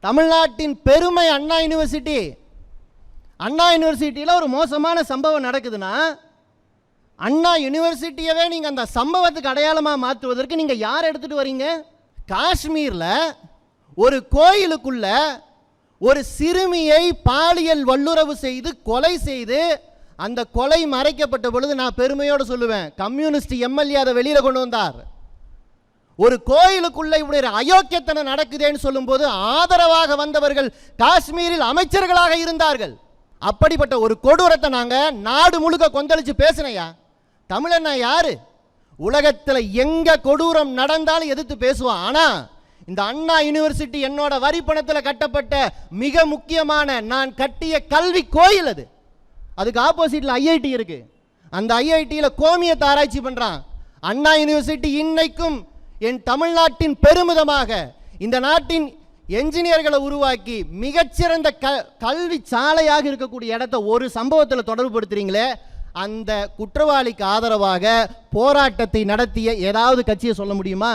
தமிழ்நாட்டின் பெருமை அண்ணா யூனிவர்சிட்டி. அண்ணா யூனிவர்சிட்டியில் ஒரு மோசமான சம்பவம் நடக்குதுன்னா அண்ணா யூனிவர்சிட்டியவே நீங்கள் அந்த சம்பவத்துக்கு அடையாளமாக மாற்றுவதற்கு நீங்கள் யார் எடுத்துகிட்டு வரீங்க? காஷ்மீரில் ஒரு கோயிலுக்குள்ள ஒரு சிறுமியை பாலியல் வல்லுறவு செய்து கொலை செய்து அந்த கொலை மறைக்கப்பட்ட பொழுது நான் பெருமையோடு சொல்லுவேன், கம்யூனிஸ்ட் எம்எல்ஏ அதை வெளியில் கொண்டு வந்தார். ஒரு கோயிலுக்குள்ள இப்படி ஒரு அயோக்கியத்தனம் நடக்குதேன்னு சொல்லும்போது ஆதரவாக வந்தவர்கள் காஷ்மீரில் அமைச்சர்களாக இருந்தார்கள். அப்படிப்பட்ட ஒரு கொடூரத்தை நாங்கள் நாடு முழுக்க கொந்தளிச்சு பேசினையா? தமிழன்னா யாரு? உலகத்தில் எங்க கொடூரம் நடந்தாலும் எதிர்த்து பேசுவான். ஆனால் இந்த அண்ணா யூனிவர்சிட்டி என்னோட வரி பணத்தில் கட்டப்பட்ட மிக முக்கியமான நான் கட்டிய கல்வி கோயில் அது. அதுக்கு ஆப்போசிட்ல ஐஐடி இருக்கு. அந்த ஐஐடியில் கோமியத்தை ஆராய்ச்சி பண்றான். அண்ணா யூனிவர்சிட்டி இன்னைக்கும் என் தமிழ்நாட்டின் பெருமிதமாக இந்த நாட்டின் என்ஜினியர்களை உருவாக்கி மிகச்சிறந்த கல்வி சாலையாக இருக்கக்கூடிய இடத்த ஒரு சம்பவத்தில் தொடர்பு படுத்துறீங்களே, அந்த குற்றவாளிக்கு ஆதரவாக போராட்டத்தை நடத்திய ஏதாவது கட்சியை சொல்ல முடியுமா?